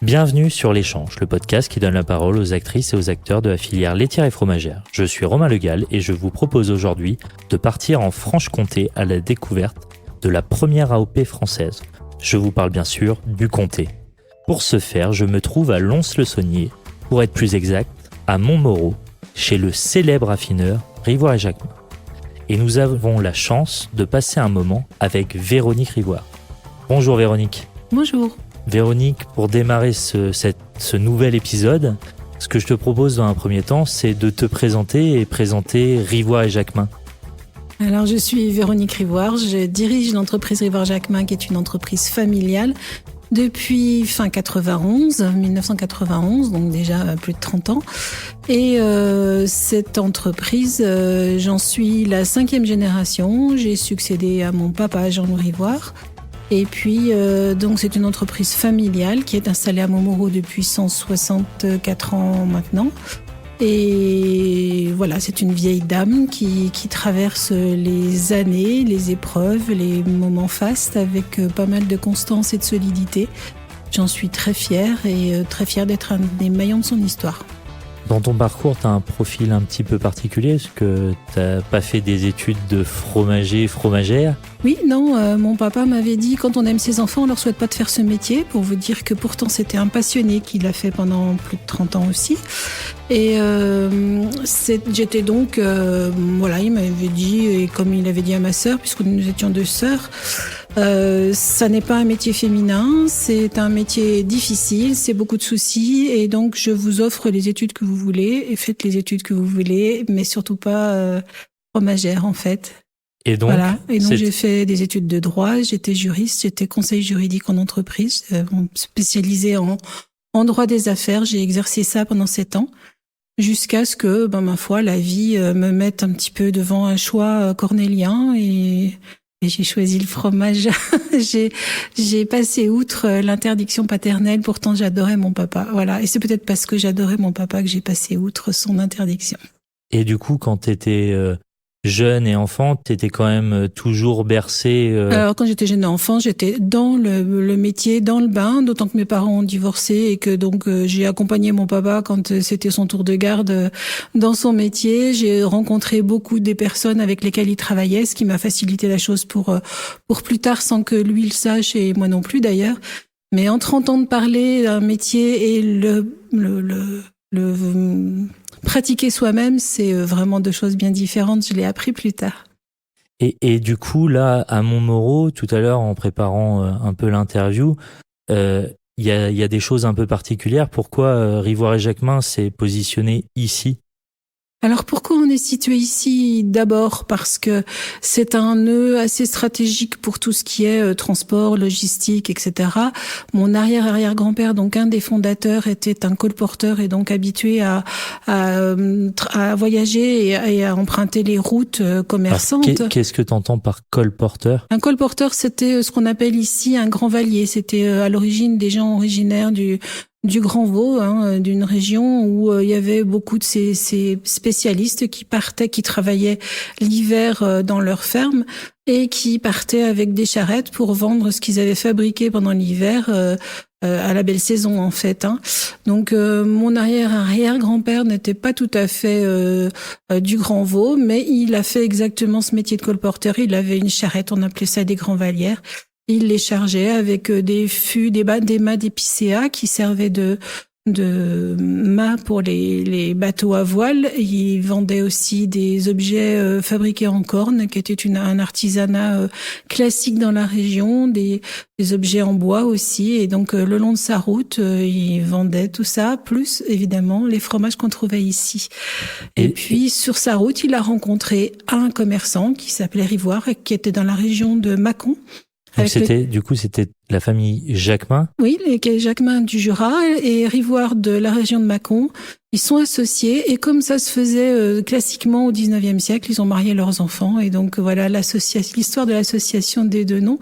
Bienvenue sur l'Échange, le podcast qui donne la parole aux actrices et aux acteurs de la filière laitière et fromagère. Je suis Romain Le Gall et je vous propose aujourd'hui de partir en Franche-Comté à la découverte de la première AOP française. Je vous parle bien sûr du comté. Pour ce faire, je me trouve à Lons-le-Saunier, pour être plus exact, à Montmoreau, chez le célèbre affineur Rivoire et Jacquemin. Et nous avons la chance de passer un moment avec Véronique Rivoire. Bonjour Véronique. Bonjour. Véronique, pour démarrer ce nouvel épisode, ce que je te propose dans un premier temps, c'est de te présenter et présenter Rivoire et Jacquemin. Alors, je suis Véronique Rivoire, je dirige l'entreprise Rivoire-Jacquemin, qui est une entreprise familiale depuis fin 1991, donc déjà plus de 30 ans. Et cette entreprise, j'en suis la 5e génération. J'ai succédé à mon papa, Jean-Louis Rivoire. Et puis, donc c'est une entreprise familiale qui est installée à Montmoreau depuis 164 ans maintenant. Et voilà, c'est une vieille dame qui traverse les années, les épreuves, les moments fastes avec pas mal de constance et de solidité. J'en suis très fière et très fière d'être un des maillons de son histoire. Dans ton parcours, tu as un profil un petit peu particulier, parce que tu n'as pas fait des études de fromager, fromagère. Oui, non, mon papa m'avait dit, quand on aime ses enfants, on leur souhaite pas de faire ce métier, pour vous dire que pourtant c'était un passionné qui l'a fait pendant plus de 30 ans aussi. Et j'étais donc, voilà, il m'avait dit, et comme il avait dit à ma sœur, puisque nous étions 2 sœurs, ça n'est pas un métier féminin, c'est un métier difficile, c'est beaucoup de soucis, et donc je vous offre les études que vous voulez, et faites les études que vous voulez, mais surtout pas fromagère en fait. Et donc, voilà. Et donc j'ai fait des études de droit, j'étais juriste, j'étais conseiller juridique en entreprise, spécialisée en droit des affaires. J'ai exercé ça pendant 7 ans, jusqu'à ce que, ma foi, la vie me mette un petit peu devant un choix cornélien et j'ai choisi le fromage. j'ai passé outre l'interdiction paternelle, pourtant j'adorais mon papa. Voilà. Et c'est peut-être parce que j'adorais mon papa que j'ai passé outre son interdiction. Et du coup, quand tu étais jeune et enfant, t'étais quand même toujours bercée. Alors quand j'étais jeune et enfant, j'étais dans le métier, dans le bain, d'autant que mes parents ont divorcé et que donc j'ai accompagné mon papa quand c'était son tour de garde dans son métier. J'ai rencontré beaucoup des personnes avec lesquelles il travaillait, ce qui m'a facilité la chose pour plus tard, sans que lui le sache et moi non plus d'ailleurs. Mais entre entendre parler d'un métier et le pratiquer soi-même, c'est vraiment 2 choses bien différentes. Je l'ai appris plus tard. Et du coup, là, à Montmoreau, tout à l'heure, en préparant un peu l'interview, il y a des choses un peu particulières. Pourquoi Rivoire et Jacquemin s'est positionné ici ? Alors pourquoi on est situé ici ? D'abord parce que c'est un nœud assez stratégique pour tout ce qui est transport, logistique, etc. Mon arrière-arrière-grand-père, donc un des fondateurs, était un colporteur et donc habitué à voyager et à emprunter les routes commerçantes. Qu'est-ce que tu entends par colporteur ? Un colporteur, c'était ce qu'on appelle ici un grand valier. C'était à l'origine des gens originaires du Grand Vaud, d'une région où il y avait beaucoup de ces spécialistes qui travaillaient l'hiver dans leur ferme et qui partaient avec des charrettes pour vendre ce qu'ils avaient fabriqué pendant l'hiver à la belle saison en fait. Donc mon arrière-arrière-grand-père n'était pas tout à fait du Grand Vaud, mais il a fait exactement ce métier de colporteur. Il avait une charrette, on appelait ça des grands valières. Il les chargeait avec des fûts, des mâts d'épicéa qui servaient de mâts pour les bateaux à voile. Il vendait aussi des objets fabriqués en corne, qui était un artisanat classique dans la région, des objets en bois aussi. Et donc, le long de sa route, il vendait tout ça, plus évidemment les fromages qu'on trouvait ici. Et puis, sur sa route, il a rencontré un commerçant qui s'appelait Rivoire, qui était dans la région de Mâcon. Donc c'était la famille Jacquemin ? Oui, les Jacquemin du Jura et Rivoire de la région de Mâcon. Ils sont associés et comme ça se faisait classiquement au 19e siècle, ils ont marié leurs enfants. Et donc voilà l'histoire de l'association des 2 noms,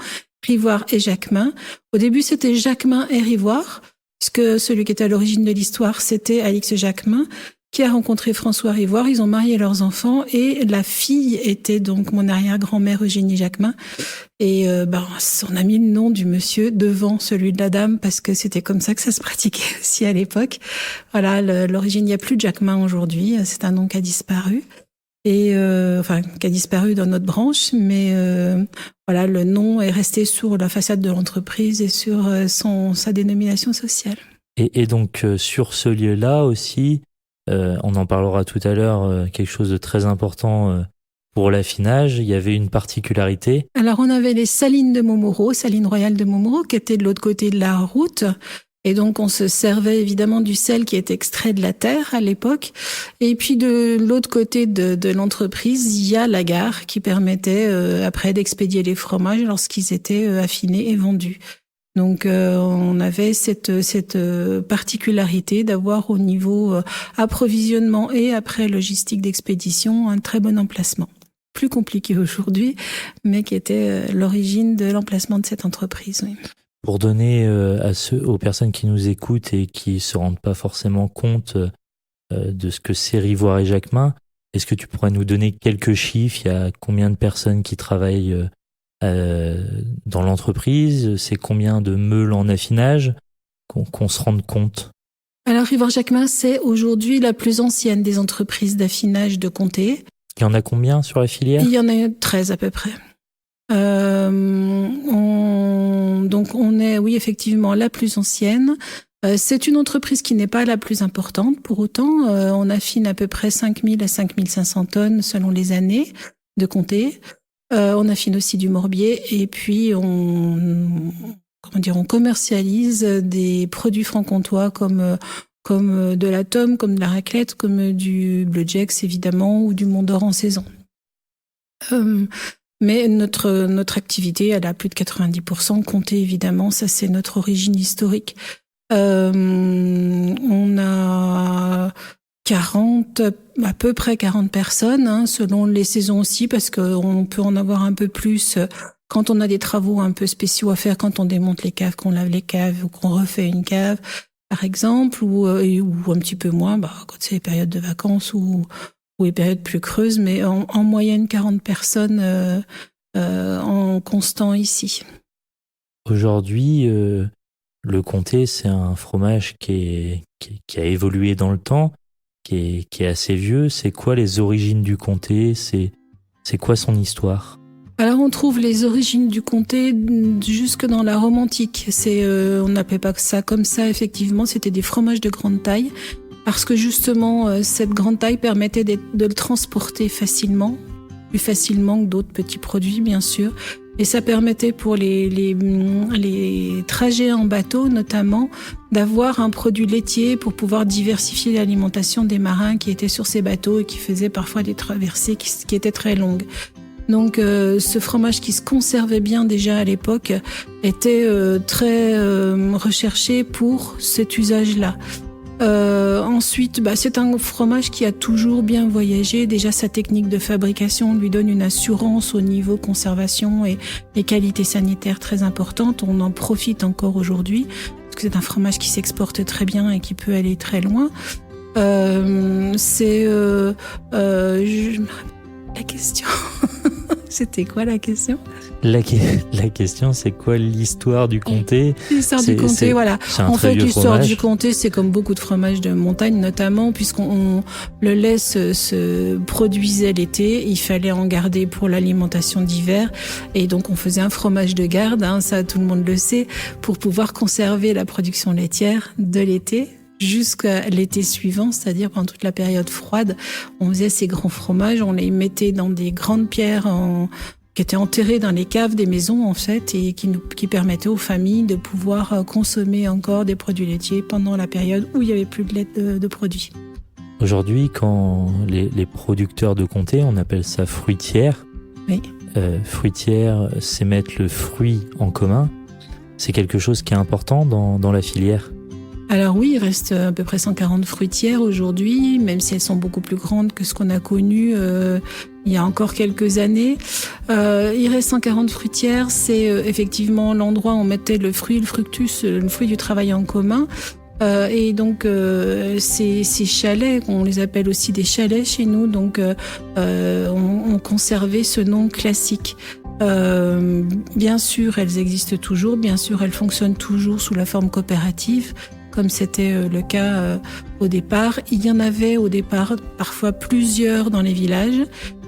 Rivoire et Jacquemin. Au début, c'était Jacquemin et Rivoire, puisque celui qui était à l'origine de l'histoire, c'était Alix Jacquemin, qui a rencontré François Rivoire. Ils ont marié leurs enfants et la fille était donc mon arrière-grand-mère Eugénie Jacquemin. Et on a mis le nom du monsieur devant celui de la dame parce que c'était comme ça que ça se pratiquait aussi à l'époque. Voilà, l'origine, il n'y a plus de Jacquemin aujourd'hui, c'est un nom qui a disparu. Et qui a disparu dans notre branche, mais voilà, le nom est resté sur la façade de l'entreprise et sur sa dénomination sociale. Et donc sur ce lieu-là aussi, on en parlera tout à l'heure, quelque chose de très important pour l'affinage, il y avait une particularité. Alors on avait les salines de Montmoreau, salines royales de Montmoreau, qui étaient de l'autre côté de la route. Et donc, on se servait évidemment du sel qui est extrait de la terre à l'époque. Et puis, de l'autre côté de l'entreprise, il y a la gare qui permettait après d'expédier les fromages lorsqu'ils étaient affinés et vendus. Donc, on avait cette particularité d'avoir au niveau approvisionnement et après logistique d'expédition un très bon emplacement. Plus compliqué aujourd'hui, mais qui était l'origine de l'emplacement de cette entreprise, oui. Pour donner aux personnes qui nous écoutent et qui se rendent pas forcément compte de ce que c'est Rivoire et Jacquemin, est-ce que tu pourrais nous donner quelques chiffres? Il y a combien de personnes qui travaillent dans l'entreprise? C'est combien de meules en affinage? Qu'on se rende compte. Alors Rivoire Jacquemin, c'est aujourd'hui la plus ancienne des entreprises d'affinage de Comté. Il y en a combien sur la filière? Il y en a 13 à peu près. Donc on est, oui, effectivement, la plus ancienne. C'est une entreprise qui n'est pas la plus importante. Pour autant, on affine à peu près 5000 à 5500 tonnes selon les années de Comté. On affine aussi du morbier et puis on commercialise des produits franc-comtois comme de la tome, comme de la raclette, comme du Bleu Jex évidemment ou du Mont d'Or en saison. Mais notre activité, elle a plus de 90%. Comté, évidemment, ça c'est notre origine historique. On a à peu près 40 personnes, selon les saisons aussi, parce qu'on peut en avoir un peu plus quand on a des travaux un peu spéciaux à faire, quand on démonte les caves, qu'on lave les caves ou qu'on refait une cave, par exemple, ou un petit peu moins, quand c'est les périodes de vacances ou les périodes plus creuses, mais en moyenne 40 personnes en constant ici. Aujourd'hui, le Comté, c'est un fromage qui a évolué dans le temps, qui est assez vieux. C'est quoi les origines du Comté? C'est quoi son histoire? Alors on trouve les origines du Comté jusque dans la Rome antique. On n'appelait pas ça comme ça, effectivement, c'était des fromages de grande taille. Parce que justement, cette grande taille permettait de le transporter facilement, plus facilement que d'autres petits produits, bien sûr. Et ça permettait pour les trajets en bateau, notamment, d'avoir un produit laitier pour pouvoir diversifier l'alimentation des marins qui étaient sur ces bateaux et qui faisaient parfois des traversées qui étaient très longues. Donc, ce fromage qui se conservait bien déjà à l'époque était très recherché pour cet usage-là. Ensuite, c'est un fromage qui a toujours bien voyagé. Déjà, sa technique de fabrication lui donne une assurance au niveau conservation et qualité sanitaire très importante. On en profite encore aujourd'hui parce que c'est un fromage qui s'exporte très bien et qui peut aller très loin. La question. C'était quoi la question ? La question, c'est quoi l'histoire du Comté ? L'histoire du Comté, voilà. En fait, l'histoire du Comté, c'est comme beaucoup de fromages de montagne, notamment, le lait se produisait l'été, il fallait en garder pour l'alimentation d'hiver, et donc on faisait un fromage de garde, ça tout le monde le sait, pour pouvoir conserver la production laitière de l'été jusqu'à l'été suivant, c'est-à-dire pendant toute la période froide. On faisait ces grands fromages, on les mettait dans des grandes pierres qui étaient enterrées dans les caves des maisons, en fait, et qui permettaient aux familles de pouvoir consommer encore des produits laitiers pendant la période où il n'y avait plus de lait de produits. Aujourd'hui, quand les producteurs de Comté, on appelle ça fruitière. Oui. Fruitière, c'est mettre le fruit en commun. C'est quelque chose qui est important dans la filière. Alors oui, il reste à peu près 140 fruitières aujourd'hui, même si elles sont beaucoup plus grandes que ce qu'on a connu il y a encore quelques années. Il reste 140 fruitières, c'est effectivement l'endroit où on mettait le fruit, le fructus, le fruit du travail en commun. Et donc ces chalets, on les appelle aussi des chalets chez nous, donc ont conservé ce nom classique. Bien sûr, elles existent toujours, bien sûr, elles fonctionnent toujours sous la forme coopérative, comme c'était le cas au départ. Il y en avait au départ parfois plusieurs dans les villages.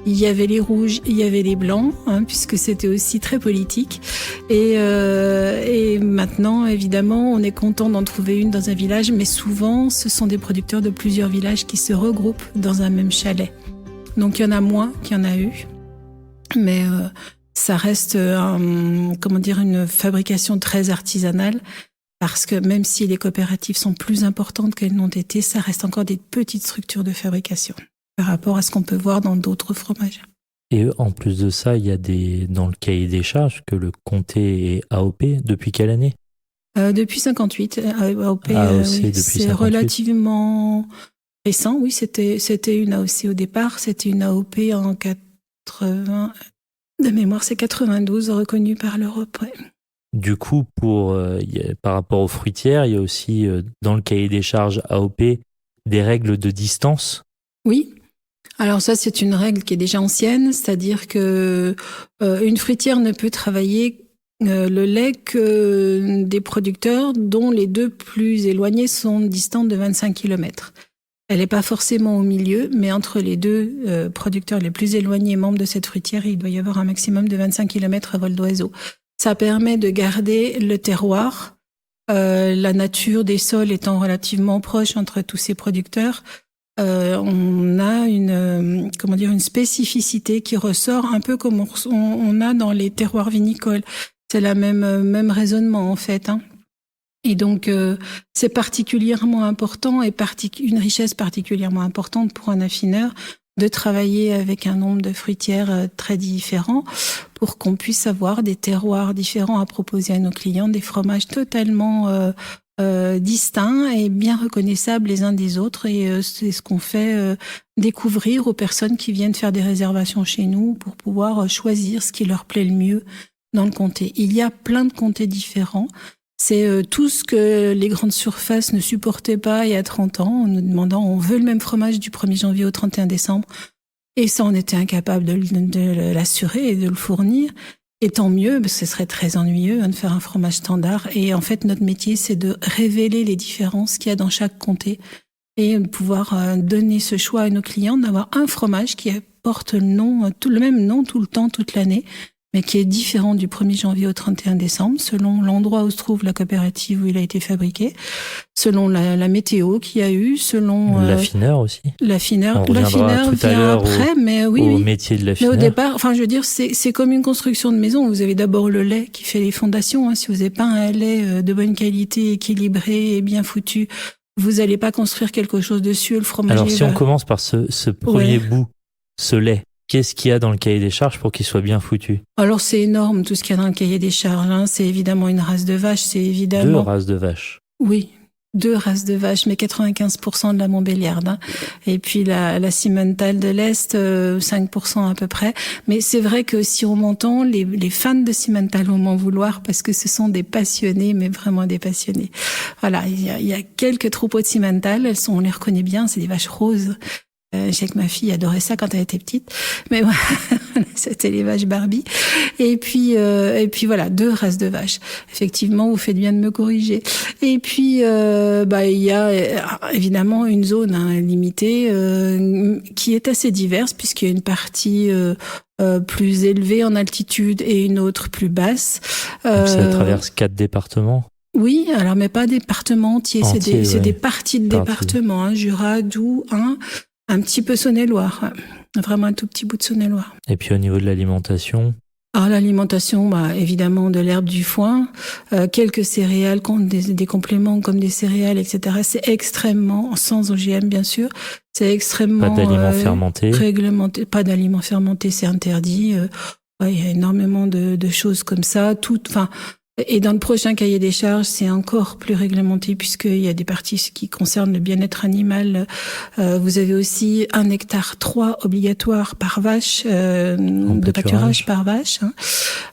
Il y avait les rouges, il y avait les blancs, puisque c'était aussi très politique. Et maintenant, évidemment, on est content d'en trouver une dans un village, mais souvent, ce sont des producteurs de plusieurs villages qui se regroupent dans un même chalet. Donc, il y en a moins qu'il y en a eu, mais ça reste, une fabrication très artisanale, parce que même si les coopératives sont plus importantes qu'elles n'ont été, ça reste encore des petites structures de fabrication par rapport à ce qu'on peut voir dans d'autres fromages. Et en plus de ça, il y a dans le cahier des charges que le comté est AOP. Depuis quelle année ? Depuis 58. AOP, AOC depuis c'est 58. relativement récent. Oui, c'était une AOC au départ. C'était une AOP en 80. De mémoire, c'est 92, reconnue par l'Europe. Ouais. Du coup, par rapport aux fruitières, il y a aussi dans le cahier des charges AOP des règles de distance. Oui. Alors ça, c'est une règle qui est déjà ancienne, c'est-à-dire que une fruitière ne peut travailler le lait que des producteurs dont les deux plus éloignés sont distants de 25 km. Elle n'est pas forcément au milieu, mais entre les deux producteurs les plus éloignés membres de cette fruitière, il doit y avoir un maximum de 25 km à vol d'oiseau. Ça permet de garder le terroir, la nature des sols étant relativement proche entre tous ces producteurs. On a une spécificité qui ressort un peu comme on a dans les terroirs vinicoles. C'est la même raisonnement en fait. Et donc c'est particulièrement important et une richesse particulièrement importante pour un affineur de travailler avec un nombre de fruitières très différents pour qu'on puisse avoir des terroirs différents à proposer à nos clients, des fromages totalement distincts et bien reconnaissables les uns des autres. Et c'est ce qu'on fait découvrir aux personnes qui viennent faire des réservations chez nous pour pouvoir choisir ce qui leur plaît le mieux dans le comté. Il y a plein de comtés différents. C'est tout ce que les grandes surfaces ne supportaient pas il y a 30 ans, en nous demandant on veut le même fromage du 1er janvier au 31 décembre. Et ça, on était incapable de l'assurer et de le fournir. Et tant mieux, parce que ce serait très ennuyeux de faire un fromage standard. Et en fait, notre métier, c'est de révéler les différences qu'il y a dans chaque comté et de pouvoir donner ce choix à nos clients d'avoir un fromage qui porte le même nom tout le temps, toute l'année, mais qui est différent du 1er janvier au 31 décembre, selon l'endroit où se trouve la coopérative où il a été fabriqué, selon la météo qu'il y a eu, selon... L'affineur aussi. L'affineur tout à vient l'heure après, mais oui. Au métier de l'affineur. Mais au départ, c'est comme une construction de maison. Vous avez d'abord le lait qui fait les fondations. Si vous n'avez pas un lait de bonne qualité, équilibré et bien foutu, vous n'allez pas construire quelque chose dessus. Le fromage. Alors si on commence par ce premier bout, ce lait, qu'est-ce qu'il y a dans le cahier des charges pour qu'il soit bien foutu ? Alors c'est énorme tout ce qu'il y a dans le cahier des charges. C'est évidemment une race de vache, c'est évidemment... 2 races de vaches. Oui, 2 races de vaches, mais 95% de la Montbéliarde. Et puis la Simmental de l'Est, 5% à peu près. Mais c'est vrai que si on m'entend, les fans de Simmental vont m'en vouloir parce que ce sont des passionnés, mais vraiment des passionnés. Voilà, il y a quelques troupeaux de Simmental, on les reconnaît bien, c'est des vaches roses. Je sais que ma fille adorait ça quand elle était petite, mais voilà, c'était les vaches Barbie. Et puis voilà, 2 races de vaches. Effectivement, vous faites bien de me corriger. Et puis il y a évidemment une zone limitée qui est assez diverse puisqu'il y a une partie plus élevée en altitude et une autre plus basse. Ça traverse 4 départements. Oui, alors mais pas départements entiers, c'est des parties de départements, Jura, Doubs, un petit peu Saône-et-Loire, vraiment un tout petit bout de Saône-et-Loire. Et puis au niveau de l'alimentation ? Alors l'alimentation, évidemment de l'herbe du foin, quelques céréales, des compléments comme des céréales, etc. C'est extrêmement, sans OGM bien sûr, c'est extrêmement... Pas d'aliments fermentés ? Réglementé, pas d'aliments fermentés, c'est interdit. Il y a énormément de choses comme ça. Et dans le prochain cahier des charges, c'est encore plus réglementé puisqu'il y a des parties qui concernent le bien-être animal. Vous avez aussi 1,3 hectare obligatoire par vache, de pâturage par vache.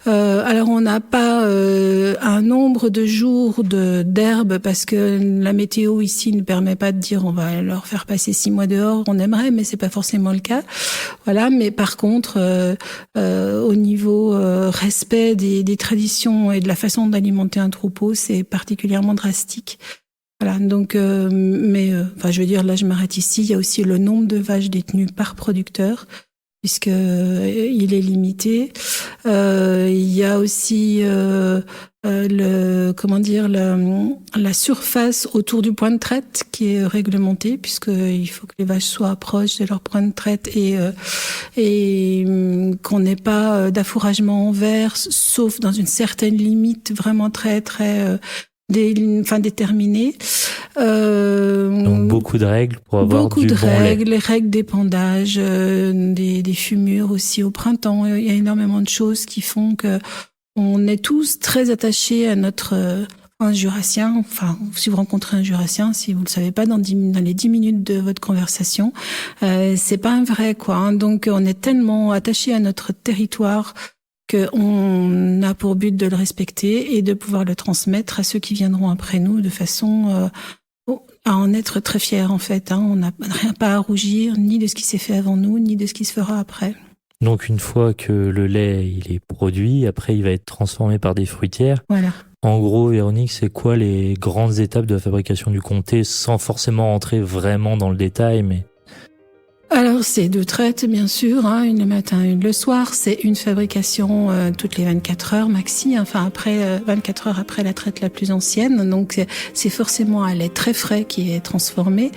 Alors on n'a pas un nombre de jours d'herbe parce que la météo ici ne permet pas de dire on va leur faire passer 6 mois dehors. On aimerait, mais c'est pas forcément le cas. Voilà. Mais par contre, au niveau respect des traditions et de la façon d'alimenter un troupeau, c'est particulièrement drastique. Voilà, donc, je veux dire, là, je m'arrête ici. Il y a aussi le nombre de vaches détenues par producteur, puisque il est limité. Il y a aussi la surface autour du point de traite qui est réglementée, puisqu'il faut que les vaches soient proches de leur point de traite et qu'on n'ait pas d'affouragement en verre, sauf dans une certaine limite vraiment très très déterminée. Donc beaucoup de règles pour avoir beaucoup du de bon règles, lait. les règles d'épandage, des fumures aussi au printemps. Il y a énormément de choses qui font que on est tous très attachés à notre un jurassien. Enfin, si vous rencontrez un jurassien, si vous le savez pas dans les 10 minutes de votre conversation, c'est pas un vrai quoi. Hein. Donc on est tellement attachés à notre territoire qu'on a pour but de le respecter et de pouvoir le transmettre à ceux qui viendront après nous de façon à en être très fiers en fait. Hein. On n'a rien pas à rougir ni de ce qui s'est fait avant nous, ni de ce qui se fera après. Donc une fois que le lait il est produit, après il va être transformé par des fruitières. Voilà. En gros, Véronique, c'est quoi les grandes étapes de la fabrication du comté, sans forcément rentrer vraiment dans le détail, mais... Alors, c'est 2 traites, bien sûr, hein, une le matin, une le soir. C'est une fabrication toutes les 24 heures maxi, enfin après 24 heures après la traite la plus ancienne. Donc, c'est forcément un lait très frais qui est transformé.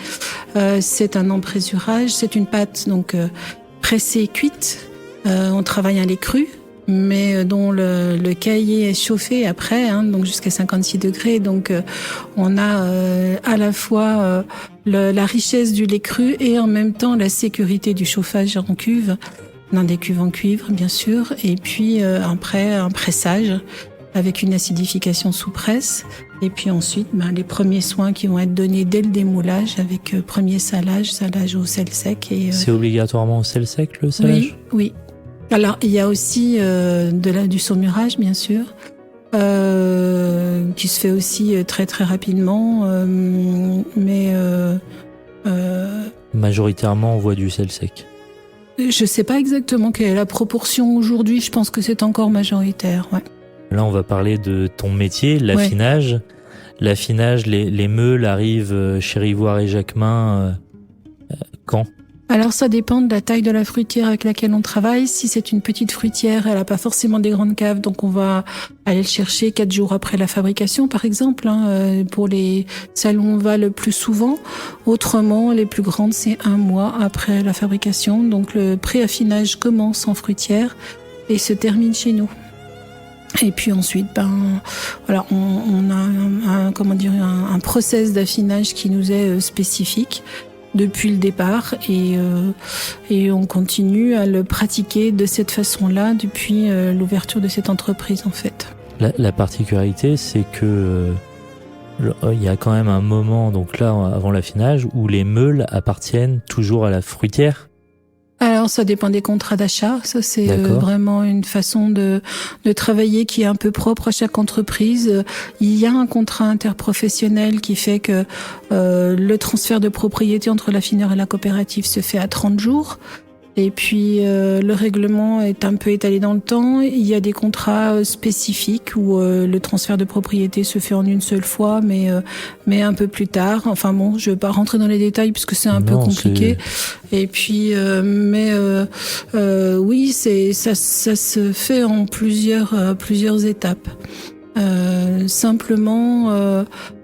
C'est un emprésurage, c'est une pâte donc pressée, cuite. On travaille un lait cru, mais dont le caillé est chauffé après, hein, donc jusqu'à 56 degrés. Donc, on a à la fois la richesse du lait cru et en même temps la sécurité du chauffage en cuve, dans des cuves en cuivre, bien sûr. Et puis après, un pressage avec une acidification sous presse. Et puis ensuite, les premiers soins qui vont être donnés dès le démoulage avec premier salage au sel sec. C'est obligatoirement au sel sec, le salage ? Oui. Alors, il y a aussi du saumurage, bien sûr, qui se fait aussi très très rapidement, mais majoritairement, on voit du sel sec. Je sais pas exactement quelle est la proportion aujourd'hui. Je pense que c'est encore majoritaire. Ouais. Là, on va parler de ton métier, l'affinage. Ouais. L'affinage, les meules arrivent chez Rivoire et Jacquemin quand ? Alors ça dépend de la taille de la fruitière avec laquelle on travaille. Si c'est une petite fruitière, elle n'a pas forcément des grandes caves, donc on va aller le chercher 4 jours après la fabrication, par exemple. Pour les salons, on va le plus souvent. Autrement, les plus grandes, c'est 1 mois après la fabrication. Donc le préaffinage commence en fruitière et se termine chez nous. Et puis ensuite, on a un process d'affinage qui nous est spécifique depuis le départ et on continue à le pratiquer de cette façon-là depuis l'ouverture de cette entreprise en fait. La particularité, c'est que il y a quand même un moment, donc là avant l'affinage, où les meules appartiennent toujours à la fruitière. Alors ça dépend des contrats d'achat, ça c'est vraiment une façon de travailler qui est un peu propre à chaque entreprise. Il y a un contrat interprofessionnel qui fait que le transfert de propriété entre l'affineur et la coopérative se fait à 30 jours. Et puis le règlement est un peu étalé dans le temps. Il y a des contrats spécifiques où le transfert de propriété se fait en une seule fois, mais un peu plus tard. Enfin bon, je vais pas rentrer dans les détails puisque c'est un peu compliqué. Et puis, oui, ça se fait en plusieurs étapes. Simplement,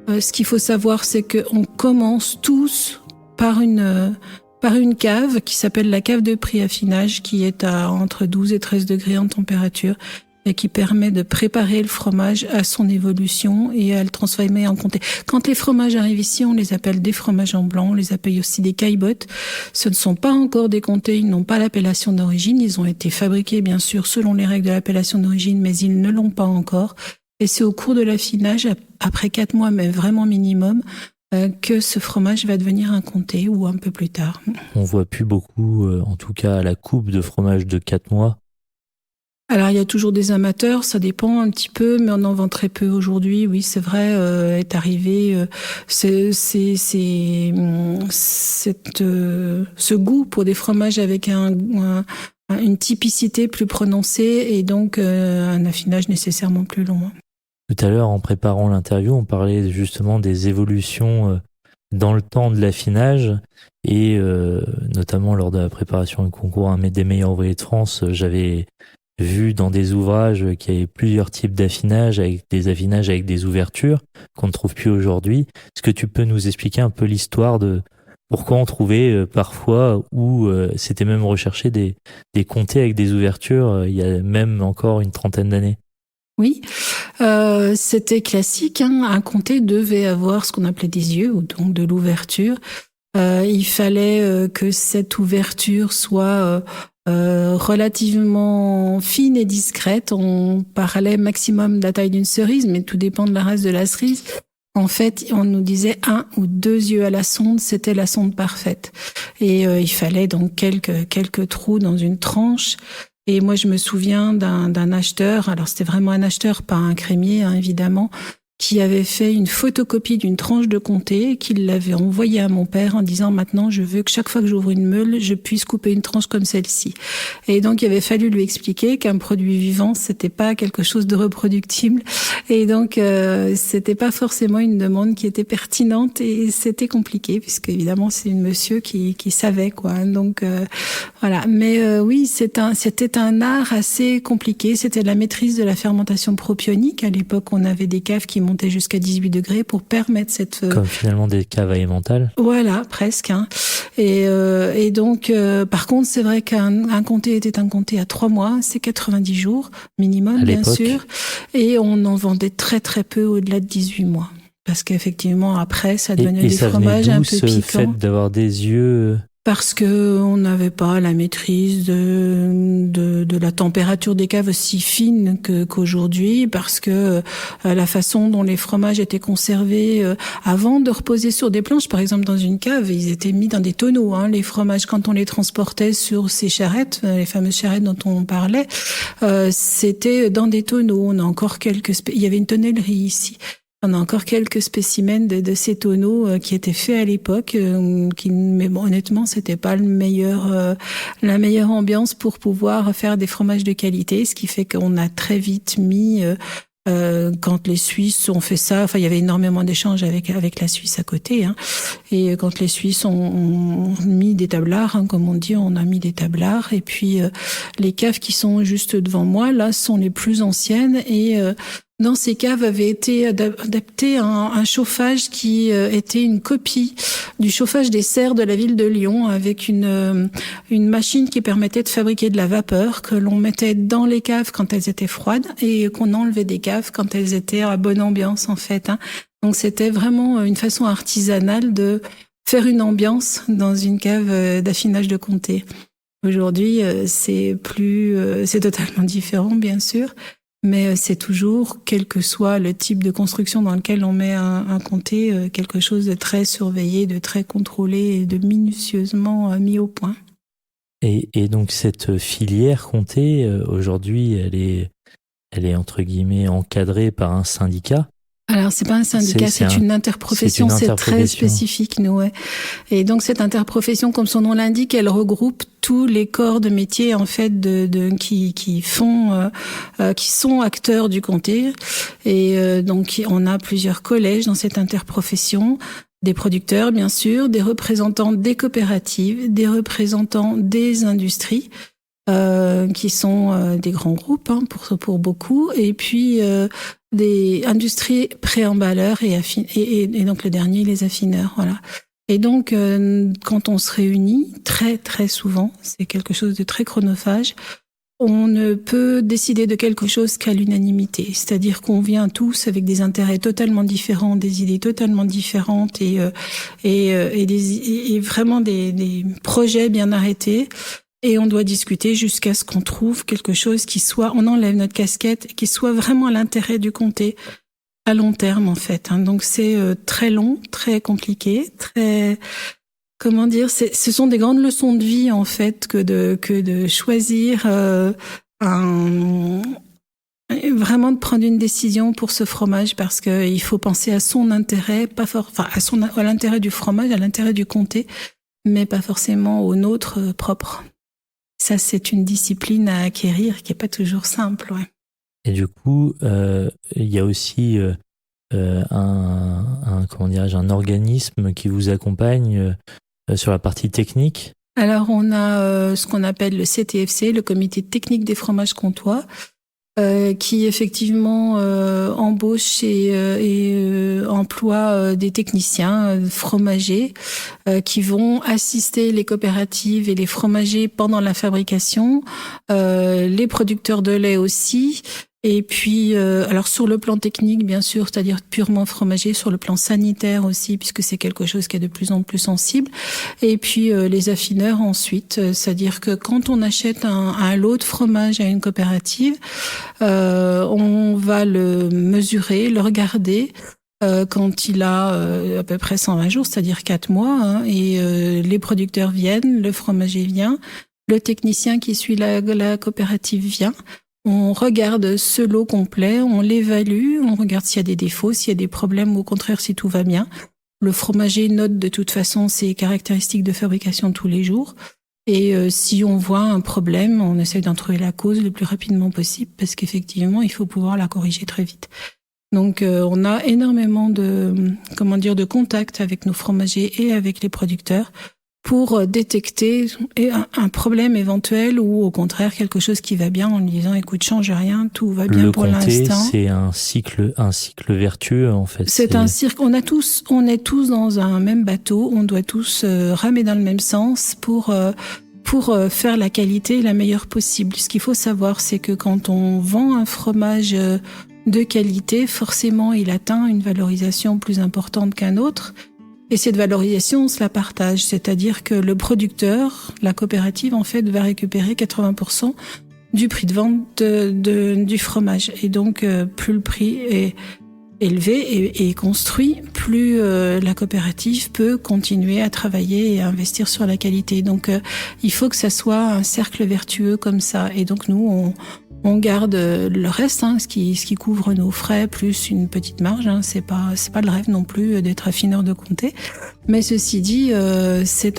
ce qu'il faut savoir, c'est que on commence tous par une cave qui s'appelle la cave de préaffinage, qui est à entre 12 et 13 degrés en température et qui permet de préparer le fromage à son évolution et à le transformer en comté. Quand les fromages arrivent ici, on les appelle des fromages en blanc, on les appelle aussi des caillebottes. Ce ne sont pas encore des comtés, ils n'ont pas l'appellation d'origine, ils ont été fabriqués bien sûr selon les règles de l'appellation d'origine, mais ils ne l'ont pas encore. Et c'est au cours de l'affinage, après 4 mois, mais vraiment minimum, que ce fromage va devenir un comté ou un peu plus tard. On voit plus beaucoup, en tout cas à la coupe de fromage de 4 mois. Alors, il y a toujours des amateurs, ça dépend un petit peu, mais on en vend très peu aujourd'hui. Oui, c'est vrai, est arrivé ce goût pour des fromages avec une typicité plus prononcée et donc un affinage nécessairement plus long. Tout à l'heure, en préparant l'interview, on parlait justement des évolutions dans le temps de l'affinage et notamment lors de la préparation du concours des meilleurs ouvriers de France, j'avais vu dans des ouvrages qu'il y avait plusieurs types d'affinage, avec des affinages avec des ouvertures qu'on ne trouve plus aujourd'hui. Est-ce que tu peux nous expliquer un peu l'histoire de pourquoi on trouvait parfois ou c'était même recherché des comtés avec des ouvertures il y a même encore une trentaine d'années? Oui, c'était classique. Un comté devait avoir ce qu'on appelait des yeux, ou donc de l'ouverture. Il fallait que cette ouverture soit relativement fine et discrète. On parlait maximum de la taille d'une cerise, mais tout dépend de la race de la cerise. En fait, on nous disait 1 ou 2 yeux à la sonde, c'était la sonde parfaite. Et il fallait donc quelques trous dans une tranche. Et moi, je me souviens d'un acheteur, alors c'était vraiment un acheteur, pas un crémier, évidemment, qui avait fait une photocopie d'une tranche de comté, qu'il l'avait envoyée à mon père en disant « Maintenant, je veux que chaque fois que j'ouvre une meule, je puisse couper une tranche comme celle-ci. » Et donc, il avait fallu lui expliquer qu'un produit vivant, c'était pas quelque chose de reproductible. Et donc, c'était pas forcément une demande qui était pertinente et c'était compliqué, puisque évidemment, c'est un monsieur qui savait, quoi. Donc, voilà. Mais oui, c'était un art assez compliqué. C'était la maîtrise de la fermentation propionique. À l'époque, on avait des caves qui montaient jusqu'à 18 degrés pour permettre cette... Comme finalement des caves à emmental. Voilà, presque. Et donc, par contre, c'est vrai qu'un comté était un comté à 3 mois, c'est 90 jours minimum, bien sûr. Et on en vendait très très peu au-delà de 18 mois. Parce qu'effectivement, après, ça devenait des fromages un peu piquants. Et ça venait d'où ce fait d'avoir des yeux... Parce que on n'avait pas la maîtrise de la température des caves aussi fine qu'aujourd'hui, parce que la façon dont les fromages étaient conservés avant de reposer sur des planches, par exemple dans une cave, ils étaient mis dans des tonneaux. Les fromages, quand on les transportait sur ces charrettes, les fameuses charrettes dont on parlait, c'était dans des tonneaux. On a encore il y avait une tonnellerie ici. On a encore quelques spécimens de ces tonneaux qui étaient faits à l'époque, mais bon, honnêtement, c'était pas la meilleure ambiance pour pouvoir faire des fromages de qualité, ce qui fait qu'on a très vite mis, quand les Suisses ont fait ça, il y avait énormément d'échanges avec la Suisse à côté, et quand les Suisses ont mis des tablards, comme on dit, on a mis des tablards, et puis les caves qui sont juste devant moi, là, sont les plus anciennes, et dans ces caves avait été adapté un chauffage qui était une copie du chauffage des serres de la ville de Lyon, avec une machine qui permettait de fabriquer de la vapeur que l'on mettait dans les caves quand elles étaient froides et qu'on enlevait des caves quand elles étaient à bonne ambiance, en fait. Donc c'était vraiment une façon artisanale de faire une ambiance dans une cave d'affinage de comté. Aujourd'hui, c'est totalement différent, bien sûr. Mais c'est toujours, quel que soit le type de construction dans lequel on met un comté, quelque chose de très surveillé, de très contrôlé et de minutieusement mis au point. Et donc cette filière comté, aujourd'hui, elle est entre guillemets encadrée par un syndicat. Alors, c'est pas un syndicat, c'est une interprofession, c'est très spécifique, nous, ouais. Et donc, cette interprofession, comme son nom l'indique, elle regroupe tous les corps de métier, en fait, qui sont acteurs du comté. Et donc, on a plusieurs collèges dans cette interprofession. Des producteurs, bien sûr, des représentants des coopératives, des représentants des industries, qui sont des grands groupes, pour beaucoup, et puis des industries pré-emballeurs et donc le dernier, les affineurs, voilà. Et donc, quand on se réunit, très très souvent, c'est quelque chose de très chronophage, on ne peut décider de quelque chose qu'à l'unanimité. C'est-à-dire qu'on vient tous avec des intérêts totalement différents, des idées totalement différentes et vraiment des projets bien arrêtés. Et on doit discuter jusqu'à ce qu'on trouve quelque chose qui soit, on enlève notre casquette, qui soit vraiment à l'intérêt du comté à long terme, en fait. Donc c'est très long, très compliqué, très, comment dire, ce sont des grandes leçons de vie, en fait, que de choisir vraiment de prendre une décision pour ce fromage, parce que il faut penser à son intérêt, à l'intérêt du fromage, à l'intérêt du comté, mais pas forcément au nôtre propre. Ça, c'est une discipline à acquérir qui est pas toujours simple, ouais. Et du coup, il y a aussi un organisme qui vous accompagne sur la partie technique. Alors, on a ce qu'on appelle le CTFC, le Comité technique des fromages comtois, qui effectivement embauche et emploie des techniciens fromagers qui vont assister les coopératives et les fromagers pendant la fabrication, les producteurs de lait aussi. Et puis, alors sur le plan technique, bien sûr, c'est-à-dire purement fromager, sur le plan sanitaire aussi, puisque c'est quelque chose qui est de plus en plus sensible. Et puis, les affineurs ensuite, c'est-à-dire que quand on achète un lot de fromage à une coopérative, on va le mesurer, le regarder, quand il a à peu près 120 jours, c'est-à-dire 4 mois, et les producteurs viennent, le fromager vient, le technicien qui suit la coopérative vient. On regarde ce lot complet, on l'évalue, on regarde s'il y a des défauts, s'il y a des problèmes, au contraire si tout va bien. Le fromager note de toute façon ses caractéristiques de fabrication tous les jours. Et si on voit un problème, on essaie d'en trouver la cause le plus rapidement possible, parce qu'effectivement, il faut pouvoir la corriger très vite. Donc on a énormément de contacts avec nos fromagers et avec les producteurs pour détecter un problème éventuel ou au contraire quelque chose qui va bien en lui disant écoute, change rien, tout va bien pour l'instant. Le comté, c'est un cycle vertueux en fait. C'est un cirque. On est tous dans un même bateau. On doit tous ramer dans le même sens pour faire la qualité la meilleure possible. Ce qu'il faut savoir, c'est que quand on vend un fromage de qualité, forcément, il atteint une valorisation plus importante qu'un autre. Et cette valorisation, on se la partage. C'est-à-dire que le producteur, la coopérative, en fait, va récupérer 80% du prix de vente du fromage. Et donc, plus le prix est élevé et construit, plus la coopérative peut continuer à travailler et à investir sur la qualité. Donc, il faut que ça soit un cercle vertueux comme ça. Et donc, nous, on garde le reste, ce qui couvre nos frais, plus une petite marge. C'est pas le rêve non plus d'être affineur de comté. Mais ceci dit, c'est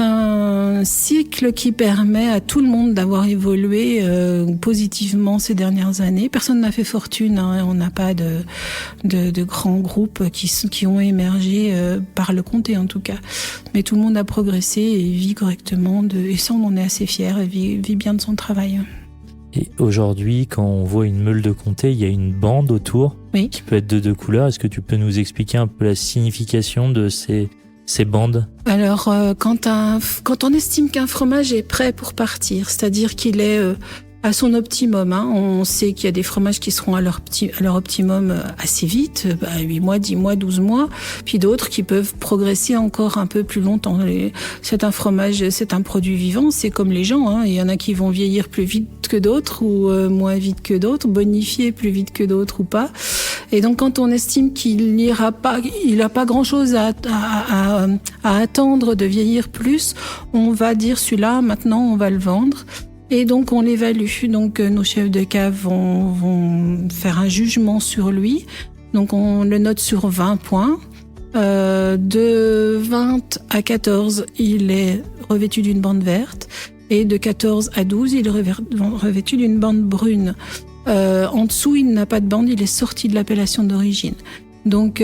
un cycle qui permet à tout le monde d'avoir évolué positivement ces dernières années. Personne n'a fait fortune, on n'a pas de grands groupes qui ont émergé par le comté en tout cas. Mais tout le monde a progressé et vit correctement et ça on en est assez fiers et vit bien de son travail. Et aujourd'hui, quand on voit une meule de comté, il y a une bande autour qui peut être de 2 couleurs. Est-ce que tu peux nous expliquer un peu la signification de ces bandes? Alors, quand on estime qu'un fromage est prêt pour partir, c'est-à-dire qu'il est à son optimum, on sait qu'il y a des fromages qui seront à leur optimum assez vite, 8 mois, 10 mois, 12 mois, puis d'autres qui peuvent progresser encore un peu plus longtemps. C'est un fromage, c'est un produit vivant, c'est comme les gens, il y en a qui vont vieillir plus vite que d'autres ou moins vite que d'autres, bonifier plus vite que d'autres ou pas. Et donc quand on estime qu'il n'a pas grand-chose à attendre de vieillir plus, on va dire celui-là, maintenant on va le vendre. Et donc on l'évalue. Donc nos chefs de cave vont faire un jugement sur lui. Donc on le note sur 20 points. De 20 à 14, il est revêtu d'une bande verte. Et de 14 à 12, il est revêtu d'une bande brune. En dessous, il n'a pas de bande, il est sorti de l'appellation d'origine. Donc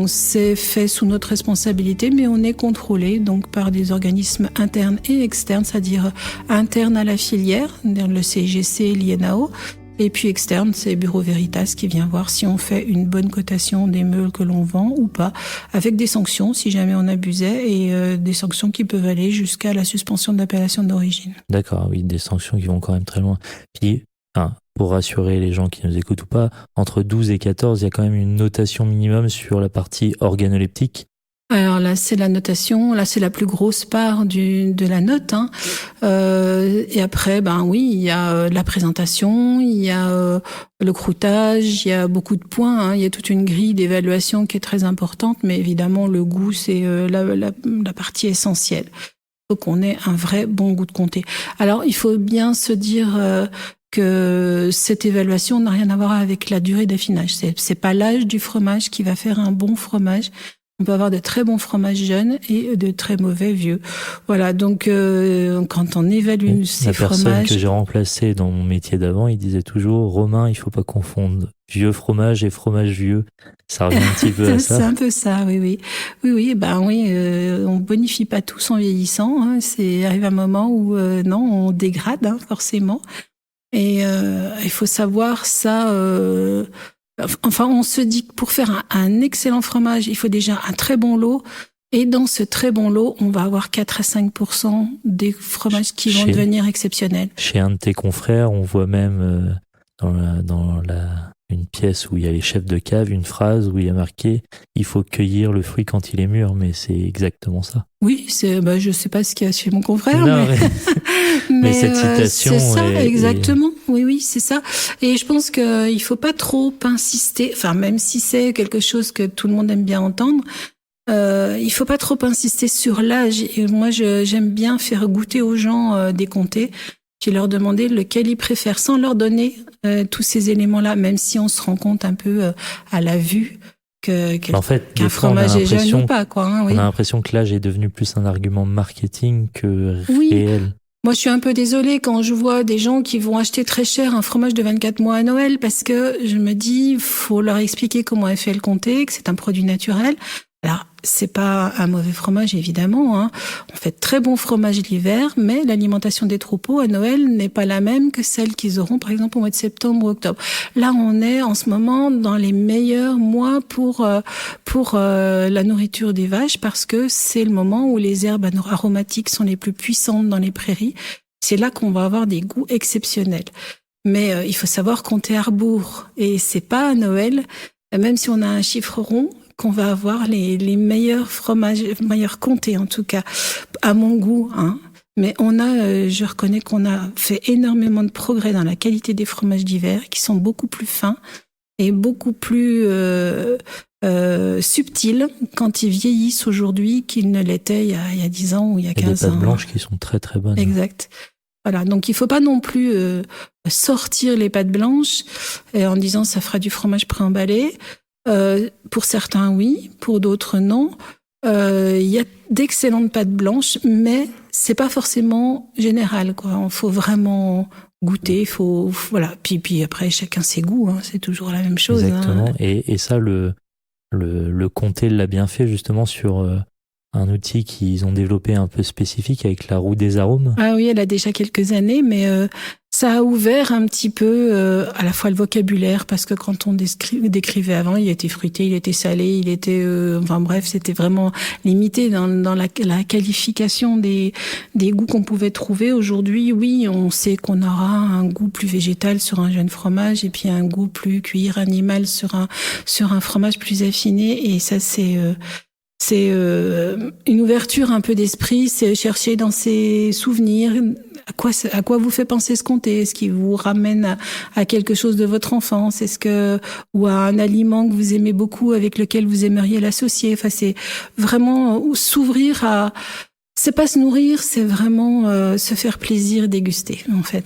c'est fait sous notre responsabilité, mais on est contrôlé donc par des organismes internes et externes, c'est-à-dire internes à la filière, le CIGC, l'INAO, et puis externe, c'est Bureau Veritas qui vient voir si on fait une bonne cotation des meules que l'on vend ou pas, avec des sanctions si jamais on abusait, et des sanctions qui peuvent aller jusqu'à la suspension de l'appellation d'origine. D'accord, oui, des sanctions qui vont quand même très loin. Puis, pour rassurer les gens qui nous écoutent ou pas, entre 12 et 14, il y a quand même une notation minimum sur la partie organoleptique. Alors là, c'est la notation. Là, c'est la plus grosse part de la note. Hein. Et après, oui, il y a la présentation, il y a le croûtage, il y a beaucoup de points. Hein. Il y a toute une grille d'évaluation qui est très importante, mais évidemment, le goût, c'est la partie essentielle. Il faut qu'on ait un vrai bon goût de comté. Alors, il faut bien se dire que cette évaluation n'a rien à voir avec la durée d'affinage. C'est pas l'âge du fromage qui va faire un bon fromage. On peut avoir de très bons fromages jeunes et de très mauvais vieux. Voilà, donc quand on évalue ces fromages... La personne que j'ai remplacée dans mon métier d'avant, il disait toujours « Romain, il faut pas confondre vieux fromage et fromage vieux ». Ça revient un petit peu à ça. C'est un peu ça, oui. Oui, on bonifie pas tous en vieillissant. Hein. Arrive un moment où non, on dégrade forcément. Et il faut savoir ça... Enfin, on se dit que pour faire un excellent fromage, il faut déjà un très bon lot. Et dans ce très bon lot, on va avoir 4 à 5% des fromages qui vont devenir exceptionnels. Chez un de tes confrères, on voit même une pièce où il y a les chefs de cave, une phrase où il y a marqué « Il faut cueillir le fruit quand il est mûr », mais c'est exactement ça. Oui, je sais pas ce qu'il y a chez mon confrère, non, mais cette citation... C'est ça, exactement. Oui, c'est ça. Et je pense qu'il faut pas trop insister, enfin, même si c'est quelque chose que tout le monde aime bien entendre, il faut pas trop insister sur l'âge. Et moi, j'aime bien faire goûter aux gens des comtés, puis leur demander lequel ils préfèrent, sans leur donner tous ces éléments-là, même si on se rend compte un peu à la vue qu'un fromage est jeune ou pas. Oui. On a l'impression que l'âge est devenu plus un argument marketing que réel. Moi, je suis un peu désolée quand je vois des gens qui vont acheter très cher un fromage de 24 mois à Noël, parce que je me dis, faut leur expliquer comment est fait le comté, que c'est un produit naturel. Alors, c'est pas un mauvais fromage, évidemment. Hein. On fait de très bons fromages l'hiver, mais l'alimentation des troupeaux à Noël n'est pas la même que celle qu'ils auront, par exemple, au mois de septembre ou octobre. Là, on est en ce moment dans les meilleurs mois pour la nourriture des vaches, parce que c'est le moment où les herbes aromatiques sont les plus puissantes dans les prairies. C'est là qu'on va avoir des goûts exceptionnels. Mais il faut savoir compter à rebours. Et c'est pas à Noël, même si on a un chiffre rond, qu'on va avoir les meilleurs fromages, meilleurs comtés en tout cas, à mon goût. Hein. Mais je reconnais qu'on a fait énormément de progrès dans la qualité des fromages d'hiver, qui sont beaucoup plus fins et beaucoup plus subtils quand ils vieillissent aujourd'hui qu'ils ne l'étaient il y a 10 ans ou il y a 15 ans. Il y a des pâtes blanches qui sont très très bonnes. Exact. Voilà, donc il faut pas non plus sortir les pâtes blanches en disant ça fera du fromage préemballé. Pour certains, oui. Pour d'autres, non. Il y a d'excellentes pâtes blanches, mais c'est pas forcément général, quoi. Il faut vraiment goûter. Voilà. Puis après, chacun ses goûts. Hein. C'est toujours la même chose. Exactement. Hein. Et ça, le comté l'a bien fait justement sur un outil qu'ils ont développé un peu spécifique avec la roue des arômes. Ah oui, elle a déjà quelques années, mais ça a ouvert un petit peu à la fois le vocabulaire, parce que quand on décrivait avant, il était fruité, il était salé, il était... c'était vraiment limité dans la qualification des goûts qu'on pouvait trouver. Aujourd'hui, oui, on sait qu'on aura un goût plus végétal sur un jeune fromage et puis un goût plus cuir animal sur un fromage plus affiné, et ça, c'est une ouverture un peu d'esprit, c'est chercher dans ses souvenirs à quoi vous fait penser ce comté, est-ce qu'il vous ramène à quelque chose de votre enfance, ou à un aliment que vous aimez beaucoup avec lequel vous aimeriez l'associer. Enfin, c'est vraiment s'ouvrir à, c'est pas se nourrir, c'est vraiment se faire plaisir, déguster en fait.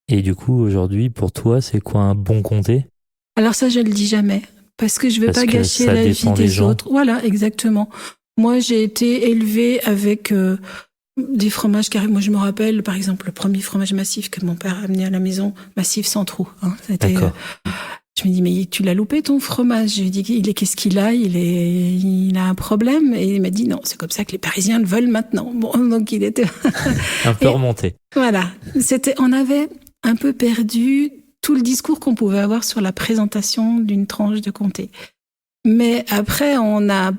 Et du coup, aujourd'hui, pour toi, c'est quoi un bon comté ? Alors ça, je le dis jamais. Parce que je veux pas gâcher la vie des autres. Voilà, exactement. Moi, j'ai été élevée avec des fromages carrés. Moi, je me rappelle, par exemple, le premier fromage massif que mon père a amené à la maison, massif sans trou. Hein. D'accord. Je me dis, mais tu l'as loupé ton fromage. Je lui dis, qu'est-ce qu'il a ? Il a un problème. Et il m'a dit, non, c'est comme ça que les Parisiens le veulent maintenant. Bon, donc il était un peu remonté. Voilà. On avait un peu perdu tout le discours qu'on pouvait avoir sur la présentation d'une tranche de comté. Mais après, on a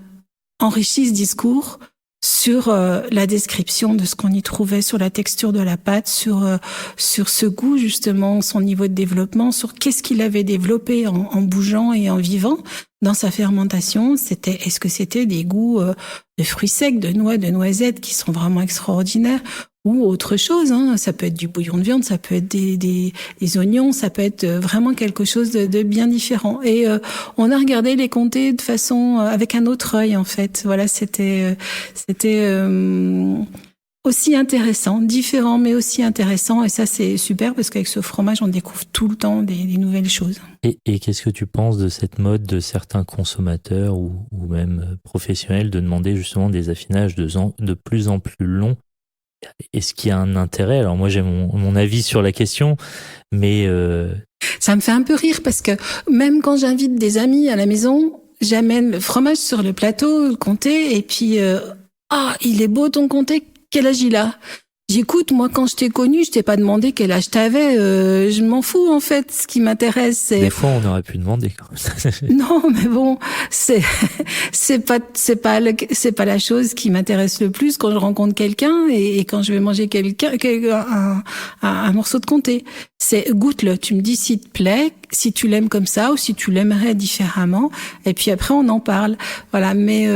enrichi ce discours sur la description de ce qu'on y trouvait, sur la texture de la pâte, sur ce goût justement, son niveau de développement, sur qu'est-ce qu'il avait développé en bougeant et en vivant dans sa fermentation. Est-ce que c'était des goûts de fruits secs, de noix, de noisettes qui sont vraiment extraordinaires, ou autre chose, hein. Ça peut être du bouillon de viande, ça peut être des oignons, ça peut être vraiment quelque chose de bien différent. Et on a regardé les comtés de façon avec un autre œil en fait. Voilà, c'était aussi intéressant, différent mais aussi intéressant. Et ça c'est super parce qu'avec ce fromage on découvre tout le temps des nouvelles choses. Et qu'est-ce que tu penses de cette mode de certains consommateurs ou même professionnels de demander justement des affinages de plus en plus longs? Est-ce qu'il y a un intérêt? Alors moi j'ai mon avis sur la question, mais ça me fait un peu rire parce que même quand j'invite des amis à la maison, j'amène le fromage sur le plateau, le comté, et puis il est beau ton comté, quel âge il a? J'écoute, moi quand je t'ai connu, je t'ai pas demandé quel âge t'avais, je m'en fous en fait. Ce qui m'intéresse, c'est... Des fois on aurait pu demander quand même. Non, mais bon, c'est pas la chose qui m'intéresse le plus quand je rencontre quelqu'un et quand je vais manger un morceau de comté. C'est goûte-le, tu me dis s'il te plaît, si tu l'aimes comme ça ou si tu l'aimerais différemment, et puis après on en parle. Voilà, mais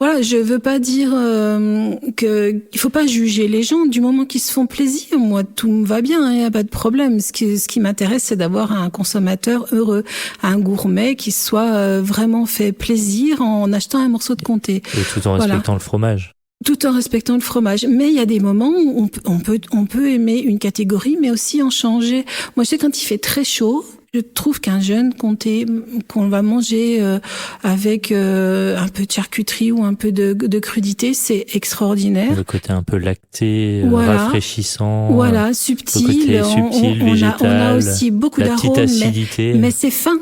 voilà, je veux pas dire il faut pas juger les gens du moment qu'ils se font plaisir. Moi, tout me va bien, il y a pas de problème. Ce qui m'intéresse, c'est d'avoir un consommateur heureux, un gourmet qui soit vraiment fait plaisir en achetant un morceau de comté. Et tout en respectant le fromage. Tout en respectant le fromage. Mais il y a des moments où on peut aimer une catégorie, mais aussi en changer. Moi, je sais quand il fait très chaud, je trouve qu'un jeune comté qu'on va manger avec un peu de charcuterie ou un peu de crudité, c'est extraordinaire. Le côté un peu lacté, voilà. Rafraîchissant. Voilà, subtil. Le côté subtil, végétal. On a aussi beaucoup d'arômes, acidité. Mais c'est fin.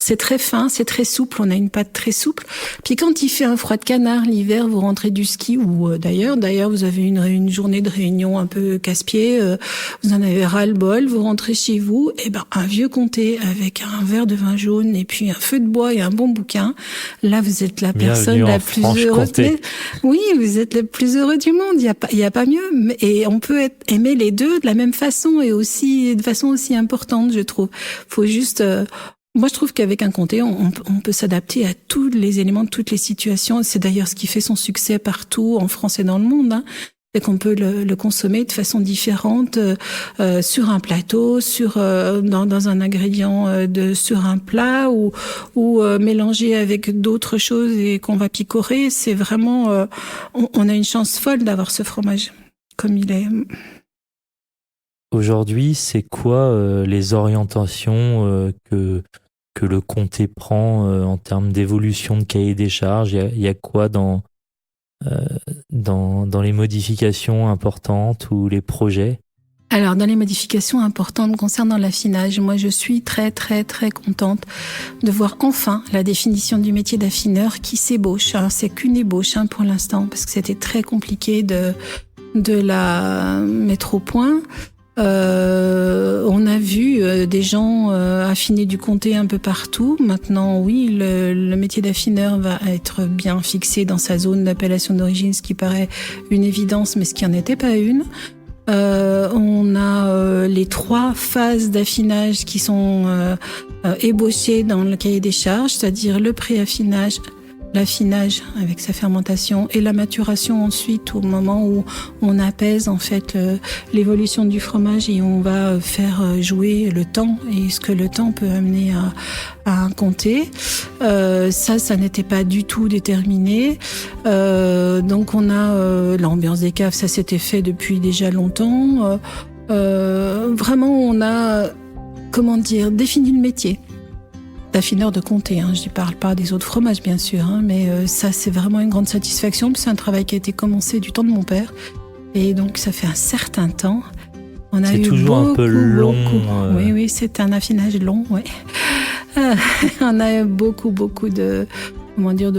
C'est très fin, c'est très souple, on a une pâte très souple. Puis quand il fait un froid de canard l'hiver, vous rentrez du ski ou d'ailleurs vous avez une journée de réunion un peu casse-pied, vous en avez ras-le-bol, vous rentrez chez vous, et un vieux comté avec un verre de vin jaune et puis un feu de bois et un bon bouquin. Là, vous êtes la personne la plus heureuse. Oui, vous êtes le plus heureux du monde. Il y a pas mieux. Et on peut aimer les deux de la même façon et aussi de façon aussi importante, je trouve. Faut juste moi, je trouve qu'avec un comté, on peut s'adapter à tous les éléments, toutes les situations. C'est d'ailleurs ce qui fait son succès partout, en France et dans le monde. Hein. C'est qu'on peut le consommer de façon différente, sur un plateau, dans un ingrédient sur un plat ou mélangé avec d'autres choses et qu'on va picorer. C'est vraiment, on a une chance folle d'avoir ce fromage comme il est. Aujourd'hui, c'est quoi les orientations que le comté prend en termes d'évolution de cahier des charges? Il y a quoi dans les modifications importantes ou les projets? Alors, dans les modifications importantes concernant l'affinage, moi, je suis très, très, très contente de voir enfin la définition du métier d'affineur qui s'ébauche. Alors, c'est qu'une ébauche pour l'instant, parce que c'était très compliqué de la mettre au point. On a vu des gens affiner du comté un peu partout. Maintenant, oui, le métier d'affineur va être bien fixé dans sa zone d'appellation d'origine, ce qui paraît une évidence, mais ce qui n'en était pas une. On a les 3 phases d'affinage qui sont ébauchées dans le cahier des charges, c'est-à-dire le pré-affinage, l'affinage avec sa fermentation et la maturation ensuite au moment où on apaise en fait l'évolution du fromage et on va faire jouer le temps et ce que le temps peut amener à un comté. Ça n'était pas du tout déterminé. Donc on a l'ambiance des caves, ça s'était fait depuis déjà longtemps. Vraiment on a défini le métier d'affineur de comté. Je ne parle pas des autres fromages, bien sûr, mais ça, c'est vraiment une grande satisfaction. C'est un travail qui a été commencé du temps de mon père. Et donc, ça fait un certain temps. C'est toujours un peu long. Oui, c'est un affinage long, oui. On a beaucoup de